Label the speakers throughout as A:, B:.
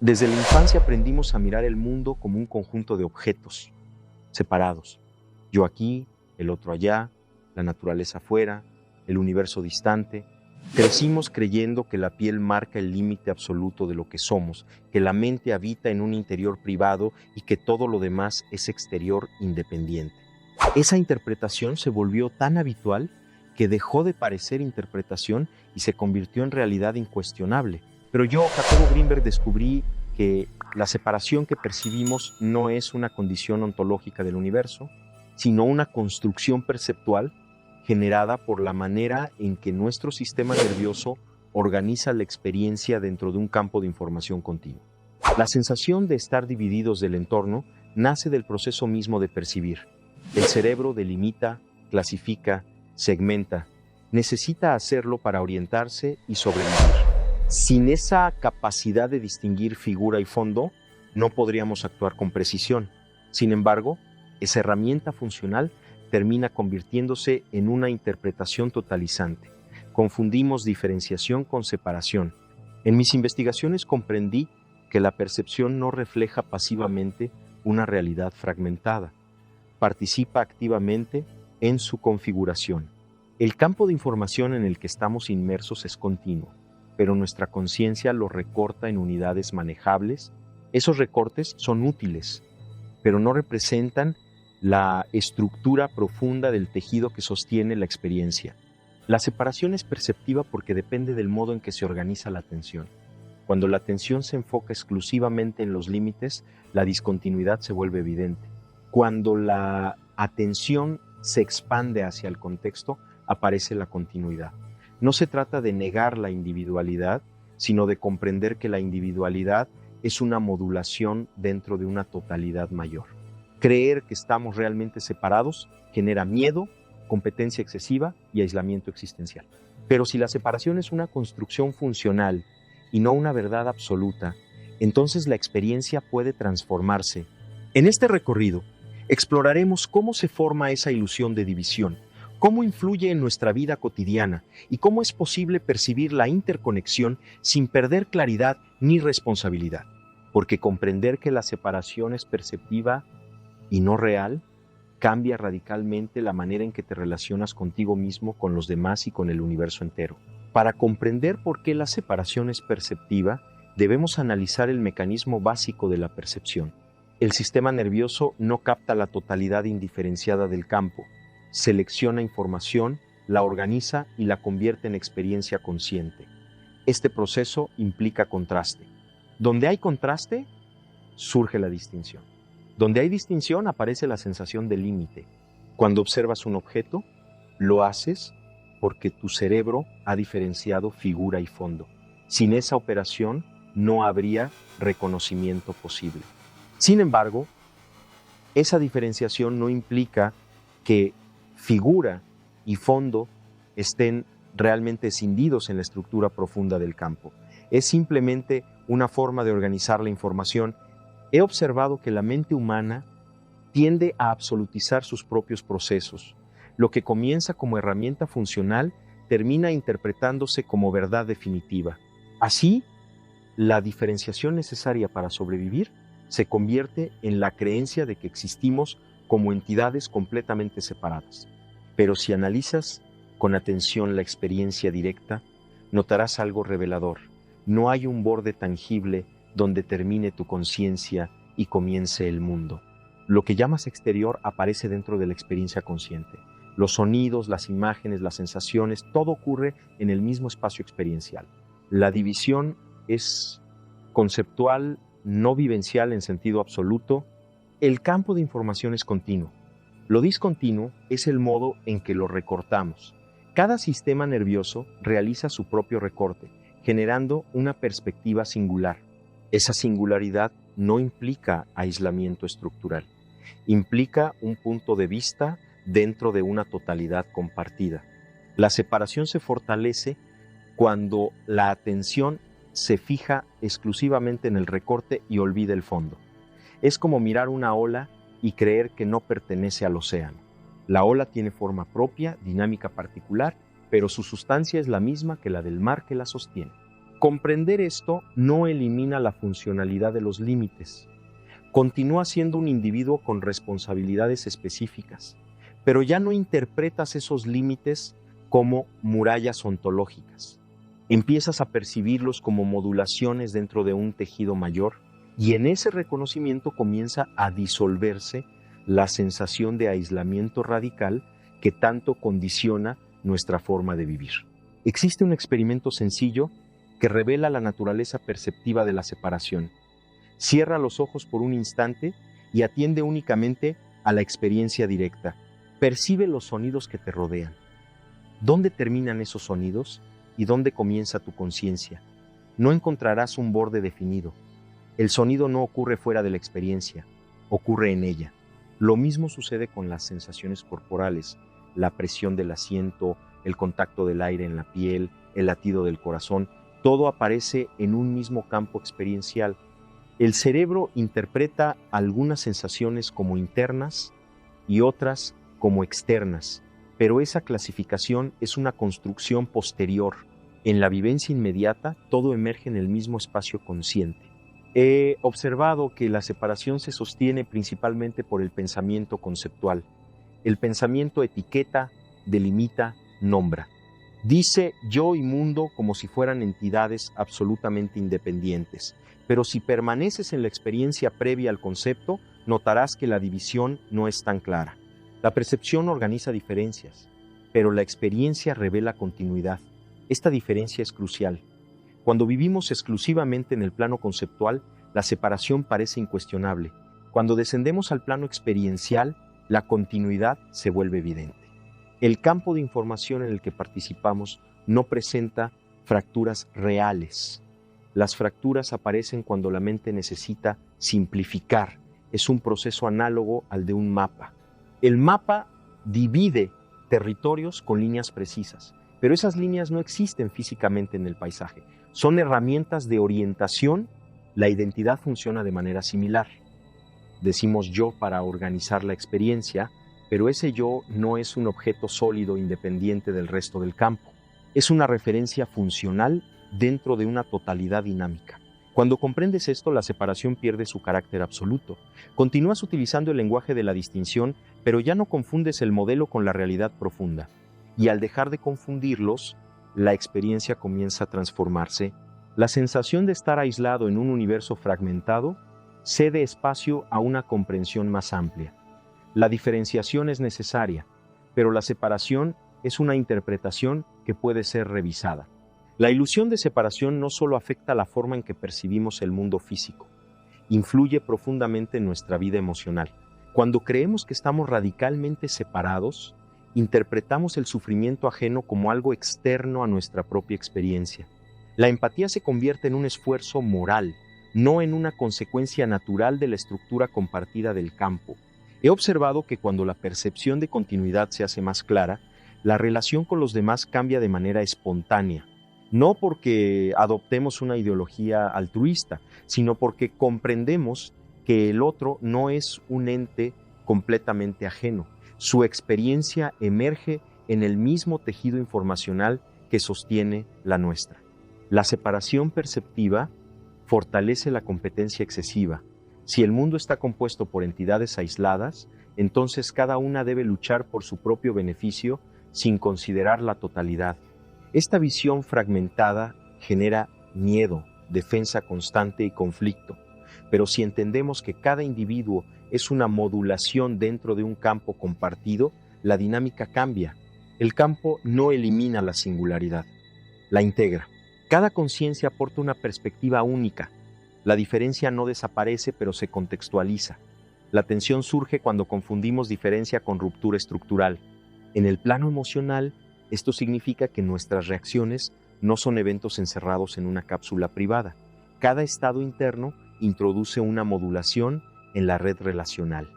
A: Desde la infancia aprendimos a mirar el mundo como un conjunto de objetos separados. Yo aquí, el otro allá, la naturaleza afuera, el universo distante. Crecimos creyendo que la piel marca el límite absoluto de lo que somos, que la mente habita en un interior privado y que todo lo demás es exterior independiente. Esa interpretación se volvió tan habitual que dejó de parecer interpretación y se convirtió en realidad incuestionable. Pero yo, Jacobo Greenberg, descubrí que la separación que percibimos no es una condición ontológica del universo, sino una construcción perceptual generada por la manera en que nuestro sistema nervioso organiza la experiencia dentro de un campo de información continuo. La sensación de estar divididos del entorno nace del proceso mismo de percibir. El cerebro delimita, clasifica, segmenta. Necesita hacerlo para orientarse y sobrevivir. Sin esa capacidad de distinguir figura y fondo, no podríamos actuar con precisión. Sin embargo, esa herramienta funcional termina convirtiéndose en una interpretación totalizante. Confundimos diferenciación con separación. En mis investigaciones comprendí que la percepción no refleja pasivamente una realidad fragmentada. Participa activamente en su configuración. El campo de información en el que estamos inmersos es continuo, pero nuestra conciencia lo recorta en unidades manejables. Esos recortes son útiles, pero no representan la estructura profunda del tejido que sostiene la experiencia. La separación es perceptiva porque depende del modo en que se organiza la atención. Cuando la atención se enfoca exclusivamente en los límites, la discontinuidad se vuelve evidente. Cuando la atención se expande hacia el contexto, aparece la continuidad. No se trata de negar la individualidad, sino de comprender que la individualidad es una modulación dentro de una totalidad mayor. Creer que estamos realmente separados genera miedo, competencia excesiva y aislamiento existencial. Pero si la separación es una construcción funcional y no una verdad absoluta, entonces la experiencia puede transformarse. En este recorrido, exploraremos cómo se forma esa ilusión de división, cómo influye en nuestra vida cotidiana y cómo es posible percibir la interconexión sin perder claridad ni responsabilidad. Porque comprender que la separación es perceptiva y no real cambia radicalmente la manera en que te relacionas contigo mismo, con los demás y con el universo entero. Para comprender por qué la separación es perceptiva, debemos analizar el mecanismo básico de la percepción. El sistema nervioso no capta la totalidad indiferenciada del campo, selecciona información, la organiza y la convierte en experiencia consciente. Este proceso implica contraste. Donde hay contraste, surge la distinción. Donde hay distinción, aparece la sensación de límite. Cuando observas un objeto, lo haces porque tu cerebro ha diferenciado figura y fondo. Sin esa operación, no habría reconocimiento posible. Sin embargo, esa diferenciación no implica que figura y fondo estén realmente escindidos en la estructura profunda del campo. Es simplemente una forma de organizar la información. He observado que la mente humana tiende a absolutizar sus propios procesos. Lo que comienza como herramienta funcional termina interpretándose como verdad definitiva. Así, la diferenciación necesaria para sobrevivir se convierte en la creencia de que existimos como entidades completamente separadas. Pero si analizas con atención la experiencia directa, notarás algo revelador. No hay un borde tangible donde termine tu conciencia y comience el mundo. Lo que llamas exterior aparece dentro de la experiencia consciente. Los sonidos, las imágenes, las sensaciones, todo ocurre en el mismo espacio experiencial. La división es conceptual, no vivencial en sentido absoluto. El campo de información es continuo. Lo discontinuo es el modo en que lo recortamos. Cada sistema nervioso realiza su propio recorte, generando una perspectiva singular. Esa singularidad no implica aislamiento estructural, implica un punto de vista dentro de una totalidad compartida. La separación se fortalece cuando la atención se fija exclusivamente en el recorte y olvida el fondo. Es como mirar una ola y creer que no pertenece al océano. La ola tiene forma propia, dinámica particular, pero su sustancia es la misma que la del mar que la sostiene. Comprender esto no elimina la funcionalidad de los límites. Continúa siendo un individuo con responsabilidades específicas, pero ya no interpretas esos límites como murallas ontológicas. Empiezas a percibirlos como modulaciones dentro de un tejido mayor, y en ese reconocimiento comienza a disolverse la sensación de aislamiento radical que tanto condiciona nuestra forma de vivir. Existe un experimento sencillo que revela la naturaleza perceptiva de la separación. Cierra los ojos por un instante y atiende únicamente a la experiencia directa. Percibe los sonidos que te rodean. ¿Dónde terminan esos sonidos y dónde comienza tu conciencia? No encontrarás un borde definido. El sonido no ocurre fuera de la experiencia, ocurre en ella. Lo mismo sucede con las sensaciones corporales, la presión del asiento, el contacto del aire en la piel, el latido del corazón. Todo aparece en un mismo campo experiencial. El cerebro interpreta algunas sensaciones como internas y otras como externas, pero esa clasificación es una construcción posterior. En la vivencia inmediata, todo emerge en el mismo espacio consciente. He observado que la separación se sostiene principalmente por el pensamiento conceptual. El pensamiento etiqueta, delimita, nombra. Dice yo y mundo como si fueran entidades absolutamente independientes, pero si permaneces en la experiencia previa al concepto, notarás que la división no es tan clara. La percepción organiza diferencias, pero la experiencia revela continuidad. Esta diferencia es crucial. Cuando vivimos exclusivamente en el plano conceptual, la separación parece incuestionable. Cuando descendemos al plano experiencial, la continuidad se vuelve evidente. El campo de información en el que participamos no presenta fracturas reales. Las fracturas aparecen cuando la mente necesita simplificar. Es un proceso análogo al de un mapa. El mapa divide territorios con líneas precisas, pero esas líneas no existen físicamente en el paisaje. Son herramientas de orientación. La identidad funciona de manera similar. Decimos yo para organizar la experiencia, pero ese yo no es un objeto sólido independiente del resto del campo. Es una referencia funcional dentro de una totalidad dinámica. Cuando comprendes esto, la separación pierde su carácter absoluto. Continúas utilizando el lenguaje de la distinción, pero ya no confundes el modelo con la realidad profunda. Y al dejar de confundirlos, la experiencia comienza a transformarse. La sensación de estar aislado en un universo fragmentado cede espacio a una comprensión más amplia. La diferenciación es necesaria, pero la separación es una interpretación que puede ser revisada. La ilusión de separación no solo afecta la forma en que percibimos el mundo físico, influye profundamente en nuestra vida emocional. Cuando creemos que estamos radicalmente separados, interpretamos el sufrimiento ajeno como algo externo a nuestra propia experiencia. La empatía se convierte en un esfuerzo moral, no en una consecuencia natural de la estructura compartida del campo. He observado que cuando la percepción de continuidad se hace más clara, la relación con los demás cambia de manera espontánea. No porque adoptemos una ideología altruista, sino porque comprendemos que el otro no es un ente completamente ajeno. Su experiencia emerge en el mismo tejido informacional que sostiene la nuestra. La separación perceptiva fortalece la competencia excesiva. Si el mundo está compuesto por entidades aisladas, entonces cada una debe luchar por su propio beneficio sin considerar la totalidad. Esta visión fragmentada genera miedo, defensa constante y conflicto. Pero si entendemos que cada individuo es una modulación dentro de un campo compartido, la dinámica cambia. El campo no elimina la singularidad, la integra. Cada conciencia aporta una perspectiva única. La diferencia no desaparece, pero se contextualiza. La tensión surge cuando confundimos diferencia con ruptura estructural. En el plano emocional, esto significa que nuestras reacciones no son eventos encerrados en una cápsula privada. Cada estado interno introduce una modulación en la red relacional.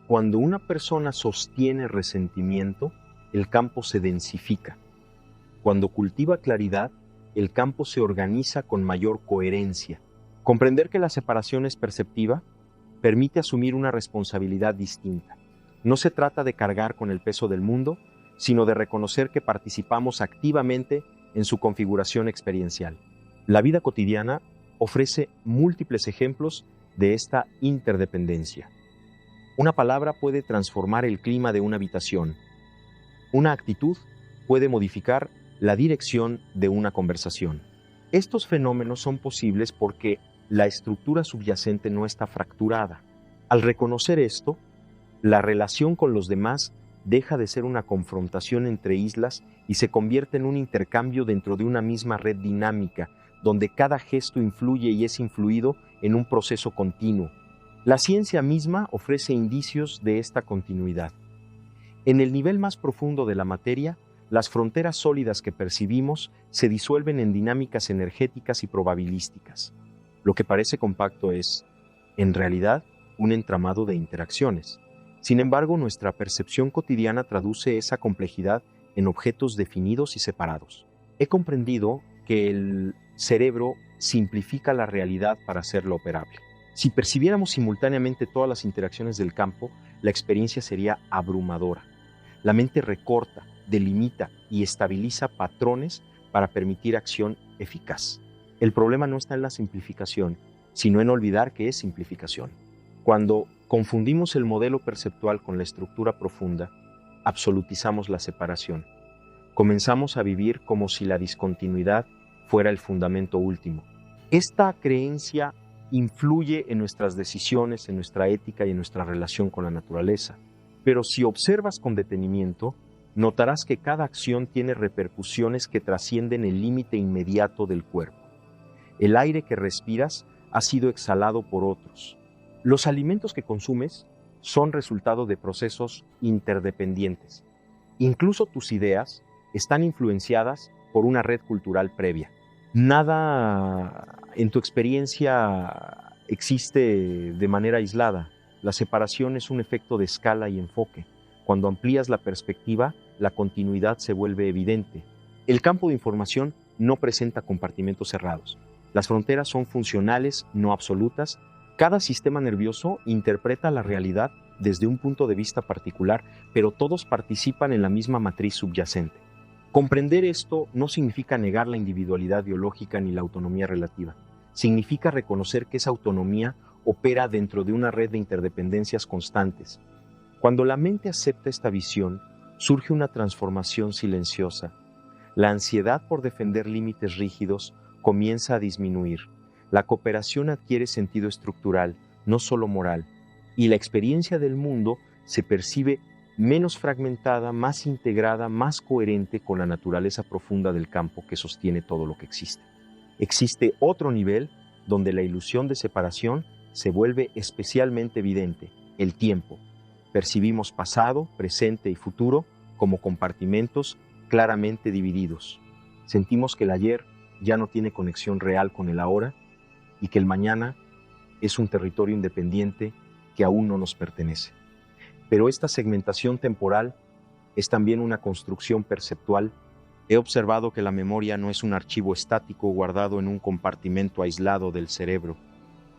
A: Cuando una persona sostiene resentimiento, el campo se densifica. Cuando cultiva claridad, el campo se organiza con mayor coherencia. Comprender que la separación es perceptiva permite asumir una responsabilidad distinta. No se trata de cargar con el peso del mundo, sino de reconocer que participamos activamente en su configuración experiencial. La vida cotidiana ofrece múltiples ejemplos de esta interdependencia. Una palabra puede transformar el clima de una habitación. Una actitud puede modificar la dirección de una conversación. Estos fenómenos son posibles porque la estructura subyacente no está fracturada. Al reconocer esto, la relación con los demás deja de ser una confrontación entre islas y se convierte en un intercambio dentro de una misma red dinámica, donde cada gesto influye y es influido en un proceso continuo. La ciencia misma ofrece indicios de esta continuidad. En el nivel más profundo de la materia, las fronteras sólidas que percibimos se disuelven en dinámicas energéticas y probabilísticas. Lo que parece compacto es, en realidad, un entramado de interacciones. Sin embargo, nuestra percepción cotidiana traduce esa complejidad en objetos definidos y separados. He comprendido que el cerebro simplifica la realidad para hacerla operable. Si percibiéramos simultáneamente todas las interacciones del campo, la experiencia sería abrumadora. La mente recorta, delimita y estabiliza patrones para permitir acción eficaz. El problema no está en la simplificación, sino en olvidar que es simplificación. Cuando confundimos el modelo perceptual con la estructura profunda, absolutizamos la separación. Comenzamos a vivir como si la discontinuidad fuera el fundamento último. Esta creencia influye en nuestras decisiones, en nuestra ética y en nuestra relación con la naturaleza. Pero si observas con detenimiento, notarás que cada acción tiene repercusiones que trascienden el límite inmediato del cuerpo. El aire que respiras ha sido exhalado por otros. Los alimentos que consumes son resultado de procesos interdependientes. Incluso tus ideas están influenciadas por una red cultural previa. Nada en tu experiencia existe de manera aislada. La separación es un efecto de escala y enfoque. Cuando amplías la perspectiva, la continuidad se vuelve evidente. El campo de información no presenta compartimentos cerrados. Las fronteras son funcionales, no absolutas. Cada sistema nervioso interpreta la realidad desde un punto de vista particular, pero todos participan en la misma matriz subyacente. Comprender esto no significa negar la individualidad biológica ni la autonomía relativa. Significa reconocer que esa autonomía opera dentro de una red de interdependencias constantes. Cuando la mente acepta esta visión, surge una transformación silenciosa. La ansiedad por defender límites rígidos comienza a disminuir. La cooperación adquiere sentido estructural, no solo moral, y la experiencia del mundo se percibe menos fragmentada, más integrada, más coherente con la naturaleza profunda del campo que sostiene todo lo que existe. Existe otro nivel donde la ilusión de separación se vuelve especialmente evidente, el tiempo. Percibimos pasado, presente y futuro como compartimentos claramente divididos. Sentimos que el ayer ya no tiene conexión real con el ahora y que el mañana es un territorio independiente que aún no nos pertenece. Pero esta segmentación temporal es también una construcción perceptual. He observado que la memoria no es un archivo estático guardado en un compartimento aislado del cerebro.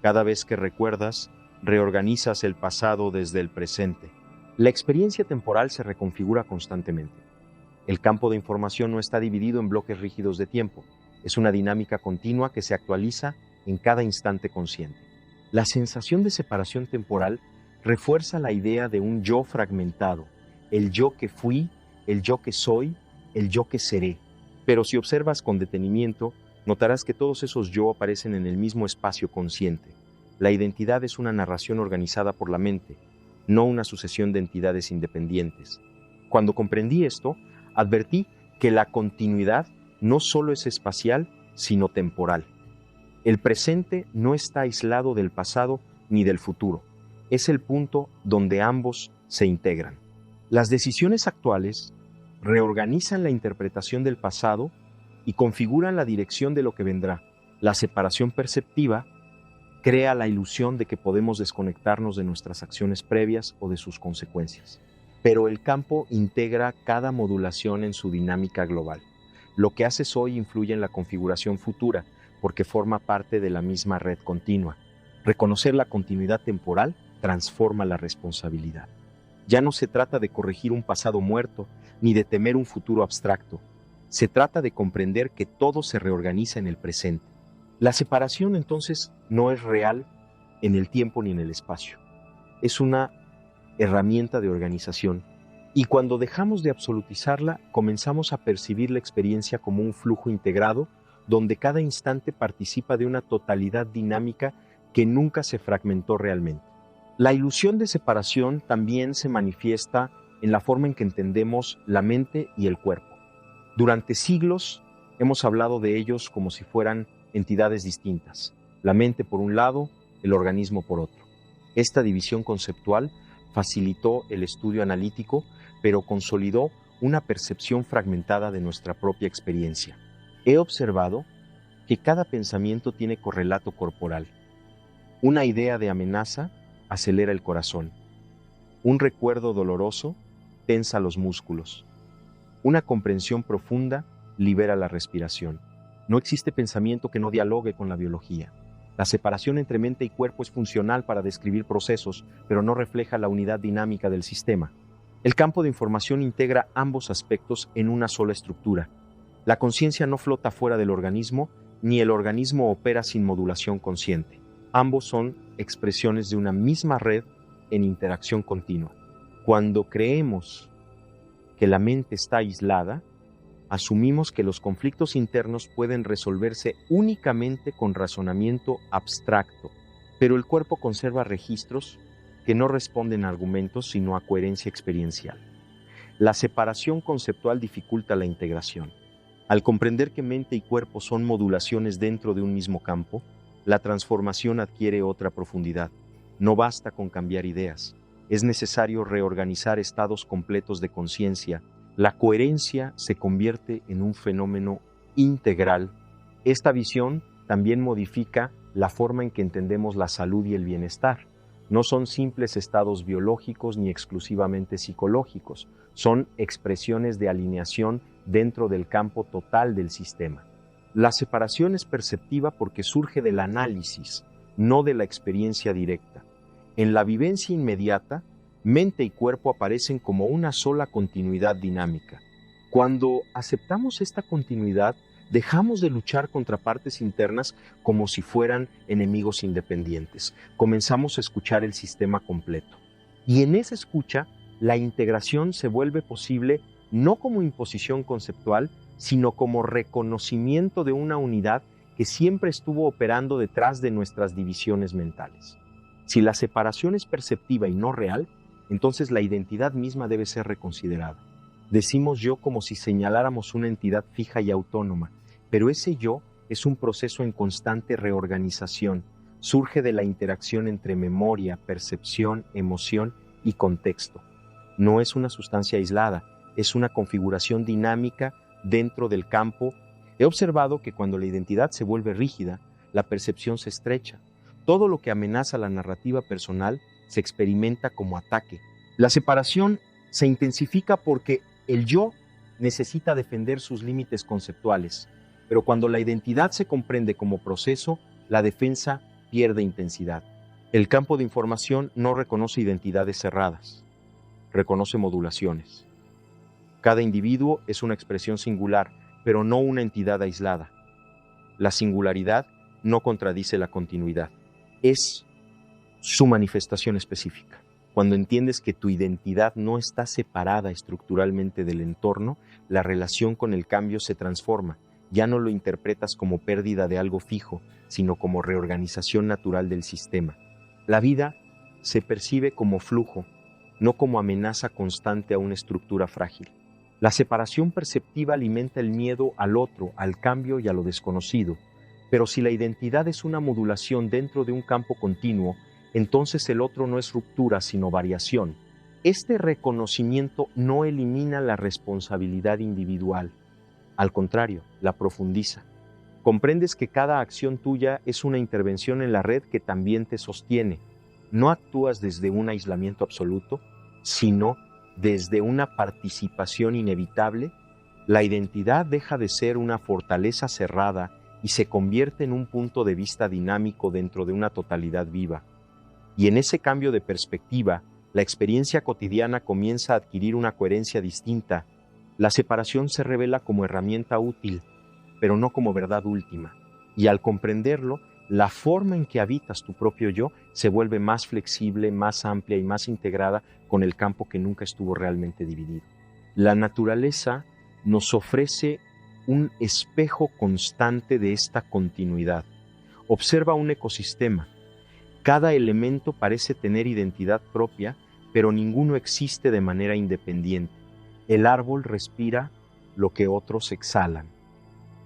A: Cada vez que recuerdas, reorganizas el pasado desde el presente. La experiencia temporal se reconfigura constantemente. El campo de información no está dividido en bloques rígidos de tiempo. Es una dinámica continua que se actualiza en cada instante consciente. La sensación de separación temporal refuerza la idea de un yo fragmentado, el yo que fui, el yo que soy, el yo que seré. Pero si observas con detenimiento, notarás que todos esos yo aparecen en el mismo espacio consciente. La identidad es una narración organizada por la mente, no una sucesión de entidades independientes. Cuando comprendí esto, advertí que la continuidad no solo es espacial, sino temporal. El presente no está aislado del pasado ni del futuro. Es el punto donde ambos se integran. Las decisiones actuales reorganizan la interpretación del pasado y configuran la dirección de lo que vendrá. La separación perceptiva crea la ilusión de que podemos desconectarnos de nuestras acciones previas o de sus consecuencias. Pero el campo integra cada modulación en su dinámica global. Lo que haces hoy influye en la configuración futura, porque forma parte de la misma red continua. Reconocer la continuidad temporal transforma la responsabilidad. Ya no se trata de corregir un pasado muerto, ni de temer un futuro abstracto. Se trata de comprender que todo se reorganiza en el presente. La separación entonces no es real en el tiempo ni en el espacio. Es una herramienta de organización. Y cuando dejamos de absolutizarla, comenzamos a percibir la experiencia como un flujo integrado, donde cada instante participa de una totalidad dinámica que nunca se fragmentó realmente. La ilusión de separación también se manifiesta en la forma en que entendemos la mente y el cuerpo. Durante siglos hemos hablado de ellos como si fueran entidades distintas, la mente por un lado, el organismo por otro. Esta división conceptual facilitó el estudio analítico, pero consolidó una percepción fragmentada de nuestra propia experiencia. He observado que cada pensamiento tiene correlato corporal. Una idea de amenaza acelera el corazón. Un recuerdo doloroso tensa los músculos. Una comprensión profunda libera la respiración. No existe pensamiento que no dialogue con la biología. La separación entre mente y cuerpo es funcional para describir procesos, pero no refleja la unidad dinámica del sistema. El campo de información integra ambos aspectos en una sola estructura. La conciencia no flota fuera del organismo, ni el organismo opera sin modulación consciente. Ambos son expresiones de una misma red en interacción continua. Cuando creemos que la mente está aislada, asumimos que los conflictos internos pueden resolverse únicamente con razonamiento abstracto, pero el cuerpo conserva registros que no responden a argumentos sino a coherencia experiencial. La separación conceptual dificulta la integración. Al comprender que mente y cuerpo son modulaciones dentro de un mismo campo, la transformación adquiere otra profundidad. No basta con cambiar ideas. Es necesario reorganizar estados completos de conciencia. La coherencia se convierte en un fenómeno integral. Esta visión también modifica la forma en que entendemos la salud y el bienestar. No son simples estados biológicos ni exclusivamente psicológicos, son expresiones de alineación dentro del campo total del sistema. La separación es perceptiva porque surge del análisis, no de la experiencia directa. En la vivencia inmediata, mente y cuerpo aparecen como una sola continuidad dinámica. Cuando aceptamos esta continuidad, dejamos de luchar contra partes internas como si fueran enemigos independientes. Comenzamos a escuchar el sistema completo. Y en esa escucha, la integración se vuelve posible no como imposición conceptual, sino como reconocimiento de una unidad que siempre estuvo operando detrás de nuestras divisiones mentales. Si la separación es perceptiva y no real, entonces la identidad misma debe ser reconsiderada. Decimos yo como si señaláramos una entidad fija y autónoma, pero ese yo es un proceso en constante reorganización. Surge de la interacción entre memoria, percepción, emoción y contexto. No es una sustancia aislada, es una configuración dinámica dentro del campo. He observado que cuando la identidad se vuelve rígida, la percepción se estrecha. Todo lo que amenaza la narrativa personal se experimenta como ataque. La separación se intensifica porque el yo necesita defender sus límites conceptuales, pero cuando la identidad se comprende como proceso, la defensa pierde intensidad. El campo de información no reconoce identidades cerradas, reconoce modulaciones. Cada individuo es una expresión singular, pero no una entidad aislada. La singularidad no contradice la continuidad. Es su manifestación específica. Cuando entiendes que tu identidad no está separada estructuralmente del entorno, la relación con el cambio se transforma. Ya no lo interpretas como pérdida de algo fijo, sino como reorganización natural del sistema. La vida se percibe como flujo, no como amenaza constante a una estructura frágil. La separación perceptiva alimenta el miedo al otro, al cambio y a lo desconocido. Pero si la identidad es una modulación dentro de un campo continuo, entonces el otro no es ruptura, sino variación. Este reconocimiento no elimina la responsabilidad individual. Al contrario, la profundiza. Comprendes que cada acción tuya es una intervención en la red que también te sostiene. No actúas desde un aislamiento absoluto, sino desde una participación inevitable. La identidad deja de ser una fortaleza cerrada y se convierte en un punto de vista dinámico dentro de una totalidad viva. Y en ese cambio de perspectiva, la experiencia cotidiana comienza a adquirir una coherencia distinta. La separación se revela como herramienta útil, pero no como verdad última. Y al comprenderlo, la forma en que habitas tu propio yo se vuelve más flexible, más amplia y más integrada con el campo que nunca estuvo realmente dividido. La naturaleza nos ofrece un espejo constante de esta continuidad. Observa un ecosistema. Cada elemento parece tener identidad propia, pero ninguno existe de manera independiente. El árbol respira lo que otros exhalan.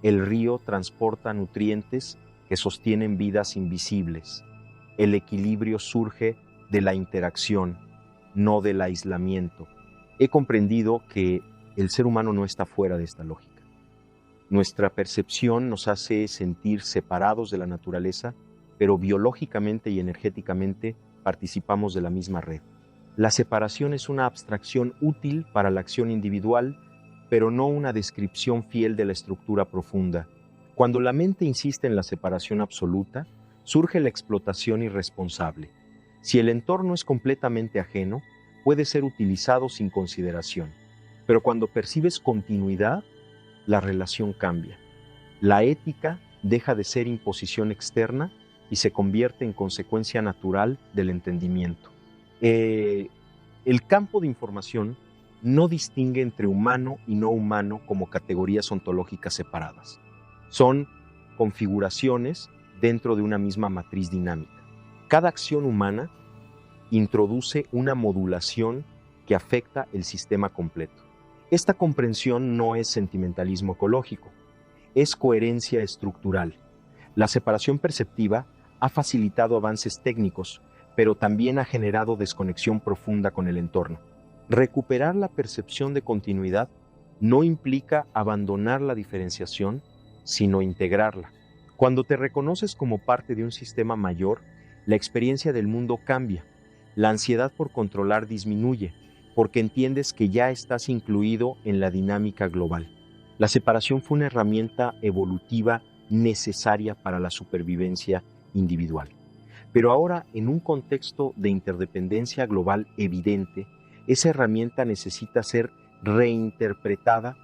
A: El río transporta nutrientes que sostienen vidas invisibles. El equilibrio surge de la interacción, no del aislamiento. He comprendido que el ser humano no está fuera de esta lógica. Nuestra percepción nos hace sentir separados de la naturaleza, pero biológicamente y energéticamente participamos de la misma red. La separación es una abstracción útil para la acción individual, pero no una descripción fiel de la estructura profunda. Cuando la mente insiste en la separación absoluta, surge la explotación irresponsable. Si el entorno es completamente ajeno, puede ser utilizado sin consideración. Pero cuando percibes continuidad, la relación cambia. La ética deja de ser imposición externa y se convierte en consecuencia natural del entendimiento. El campo de información no distingue entre humano y no humano como categorías ontológicas separadas. Son configuraciones dentro de una misma matriz dinámica. Cada acción humana introduce una modulación que afecta el sistema completo. Esta comprensión no es sentimentalismo ecológico, es coherencia estructural. La separación perceptiva ha facilitado avances técnicos, pero también ha generado desconexión profunda con el entorno. Recuperar la percepción de continuidad no implica abandonar la diferenciación, sino integrarla. Cuando te reconoces como parte de un sistema mayor, la experiencia del mundo cambia. La ansiedad por controlar disminuye, porque entiendes que ya estás incluido en la dinámica global. La separación fue una herramienta evolutiva necesaria para la supervivencia individual. Pero ahora, en un contexto de interdependencia global evidente, esa herramienta necesita ser reinterpretada,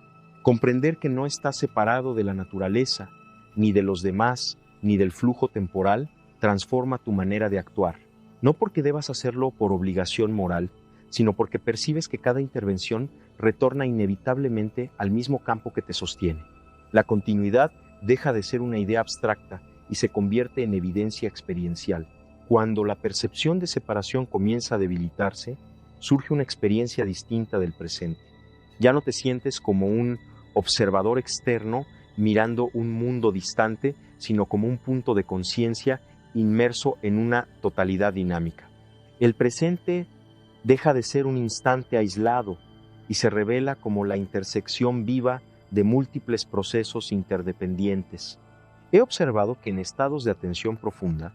A: comprender que no estás separado de la naturaleza, ni de los demás, ni del flujo temporal, transforma tu manera de actuar. No porque debas hacerlo por obligación moral, sino porque percibes que cada intervención retorna inevitablemente al mismo campo que te sostiene. La continuidad deja de ser una idea abstracta y se convierte en evidencia experiencial. Cuando la percepción de separación comienza a debilitarse, surge una experiencia distinta del presente. Ya no te sientes como un observador externo mirando un mundo distante, sino como un punto de conciencia inmerso en una totalidad dinámica. El presente deja de ser un instante aislado y se revela como la intersección viva de múltiples procesos interdependientes. He observado que en estados de atención profunda,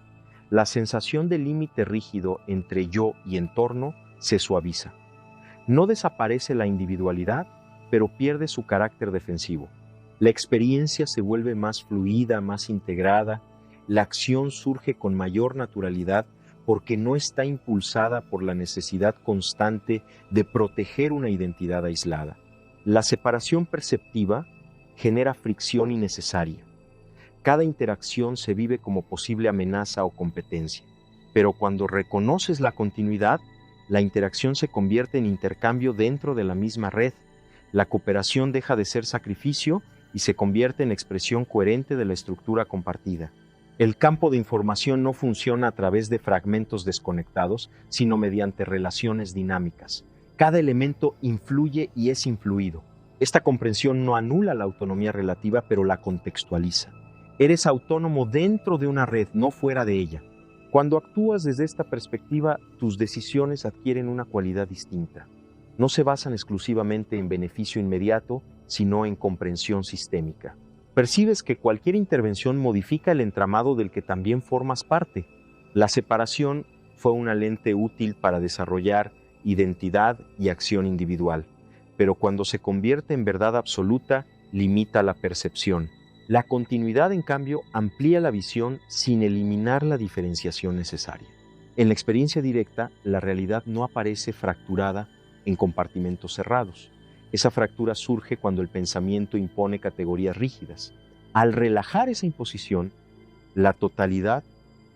A: la sensación de límite rígido entre yo y entorno se suaviza. No desaparece la individualidad, pero pierde su carácter defensivo. La experiencia se vuelve más fluida, más integrada. La acción surge con mayor naturalidad porque no está impulsada por la necesidad constante de proteger una identidad aislada. La separación perceptiva genera fricción innecesaria. Cada interacción se vive como posible amenaza o competencia. Pero cuando reconoces la continuidad, la interacción se convierte en intercambio dentro de la misma red. La cooperación deja de ser sacrificio y se convierte en expresión coherente de la estructura compartida. El campo de información no funciona a través de fragmentos desconectados, sino mediante relaciones dinámicas. Cada elemento influye y es influido. Esta comprensión no anula la autonomía relativa, pero la contextualiza. Eres autónomo dentro de una red, no fuera de ella. Cuando actúas desde esta perspectiva, tus decisiones adquieren una cualidad distinta. No se basan exclusivamente en beneficio inmediato, sino en comprensión sistémica. Percibes que cualquier intervención modifica el entramado del que también formas parte. La separación fue una lente útil para desarrollar identidad y acción individual, pero cuando se convierte en verdad absoluta, limita la percepción. La continuidad, en cambio, amplía la visión sin eliminar la diferenciación necesaria. En la experiencia directa, la realidad no aparece fracturada en compartimentos cerrados. Esa fractura surge cuando el pensamiento impone categorías rígidas. Al relajar esa imposición, la totalidad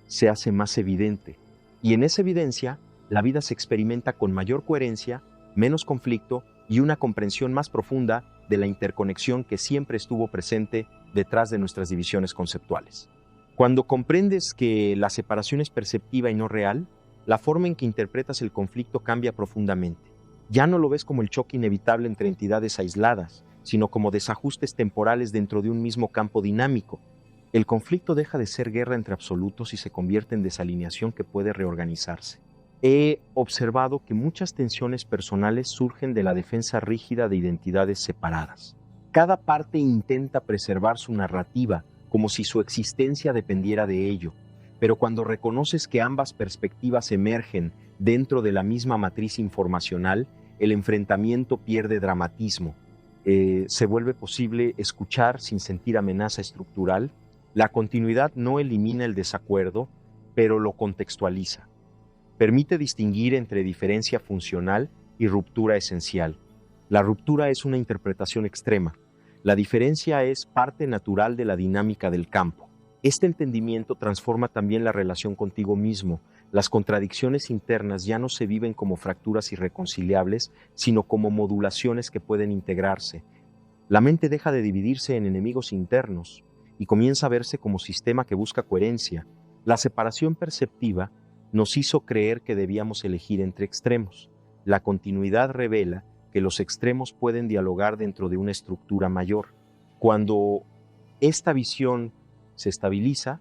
A: se hace más evidente. Y en esa evidencia, la vida se experimenta con mayor coherencia, menos conflicto y una comprensión más profunda de la interconexión que siempre estuvo presente detrás de nuestras divisiones conceptuales. Cuando comprendes que la separación es perceptiva y no real, la forma en que interpretas el conflicto cambia profundamente. Ya no lo ves como el choque inevitable entre entidades aisladas, sino como desajustes temporales dentro de un mismo campo dinámico. El conflicto deja de ser guerra entre absolutos y se convierte en desalineación que puede reorganizarse. He observado que muchas tensiones personales surgen de la defensa rígida de identidades separadas. Cada parte intenta preservar su narrativa como si su existencia dependiera de ello, pero cuando reconoces que ambas perspectivas emergen dentro de la misma matriz informacional, el enfrentamiento pierde dramatismo. Se vuelve posible escuchar sin sentir amenaza estructural. La continuidad no elimina el desacuerdo, pero lo contextualiza. Permite distinguir entre diferencia funcional y ruptura esencial. La ruptura es una interpretación extrema. La diferencia es parte natural de la dinámica del campo. Este entendimiento transforma también la relación contigo mismo. Las contradicciones internas ya no se viven como fracturas irreconciliables, sino como modulaciones que pueden integrarse. La mente deja de dividirse en enemigos internos y comienza a verse como sistema que busca coherencia. La separación perceptiva nos hizo creer que debíamos elegir entre extremos. La continuidad revela que los extremos pueden dialogar dentro de una estructura mayor. Cuando esta visión se estabiliza,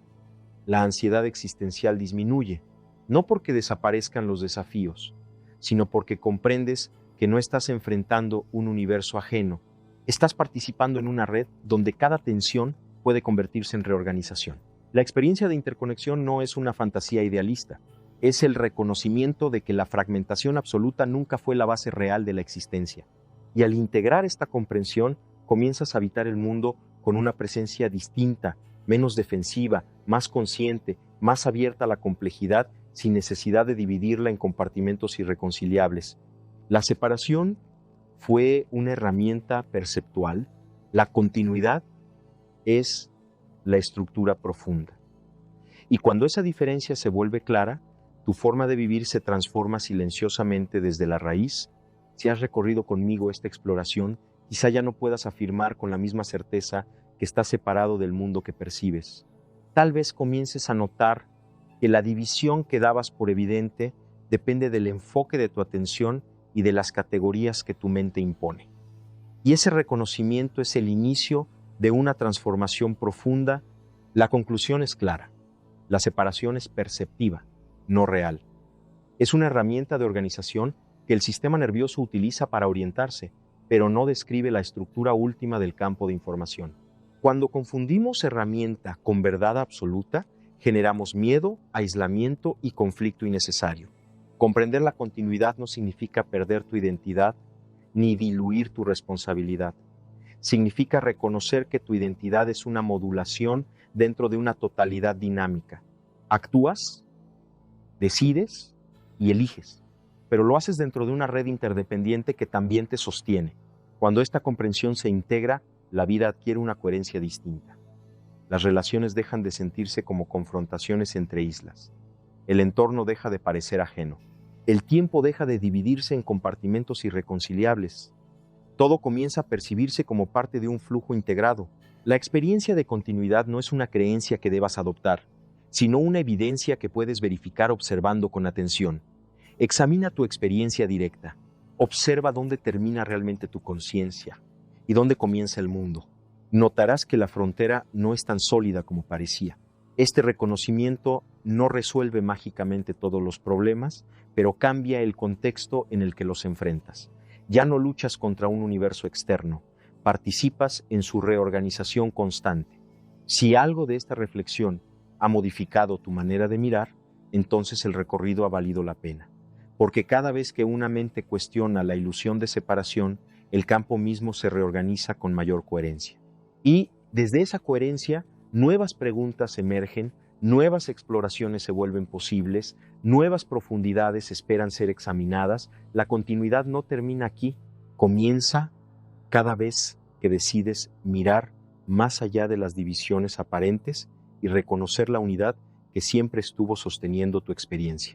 A: la ansiedad existencial disminuye, no porque desaparezcan los desafíos, sino porque comprendes que no estás enfrentando un universo ajeno. Estás participando en una red donde cada tensión puede convertirse en reorganización. La experiencia de interconexión no es una fantasía idealista, es el reconocimiento de que la fragmentación absoluta nunca fue la base real de la existencia. Y al integrar esta comprensión, comienzas a habitar el mundo con una presencia distinta, menos defensiva, más consciente, más abierta a la complejidad, sin necesidad de dividirla en compartimentos irreconciliables. La separación fue una herramienta perceptual, la continuidad es la estructura profunda. Y cuando esa diferencia se vuelve clara, tu forma de vivir se transforma silenciosamente desde la raíz. Si has recorrido conmigo esta exploración, quizá ya no puedas afirmar con la misma certeza que estás separado del mundo que percibes. Tal vez comiences a notar que la división que dabas por evidente depende del enfoque de tu atención y de las categorías que tu mente impone. Y ese reconocimiento es el inicio de una transformación profunda. La conclusión es clara. La separación es perceptiva, no real. Es una herramienta de organización que el sistema nervioso utiliza para orientarse, pero no describe la estructura última del campo de información. Cuando confundimos herramienta con verdad absoluta, generamos miedo, aislamiento y conflicto innecesario. Comprender la continuidad no significa perder tu identidad ni diluir tu responsabilidad. Significa reconocer que tu identidad es una modulación dentro de una totalidad dinámica. Actúas, decides y eliges, pero lo haces dentro de una red interdependiente que también te sostiene. Cuando esta comprensión se integra, la vida adquiere una coherencia distinta. Las relaciones dejan de sentirse como confrontaciones entre islas. El entorno deja de parecer ajeno. El tiempo deja de dividirse en compartimentos irreconciliables. Todo comienza a percibirse como parte de un flujo integrado. La experiencia de continuidad no es una creencia que debas adoptar, sino una evidencia que puedes verificar observando con atención. Examina tu experiencia directa. Observa dónde termina realmente tu conciencia y dónde comienza el mundo. Notarás que la frontera no es tan sólida como parecía. Este reconocimiento no resuelve mágicamente todos los problemas, pero cambia el contexto en el que los enfrentas. Ya no luchas contra un universo externo, participas en su reorganización constante. Si algo de esta reflexión ha modificado tu manera de mirar, entonces el recorrido ha valido la pena. Porque cada vez que una mente cuestiona la ilusión de separación, el campo mismo se reorganiza con mayor coherencia. Y desde esa coherencia, nuevas preguntas emergen, nuevas exploraciones se vuelven posibles, nuevas profundidades esperan ser examinadas. La continuidad no termina aquí, comienza cada vez que decides mirar más allá de las divisiones aparentes y reconocer la unidad que siempre estuvo sosteniendo tu experiencia.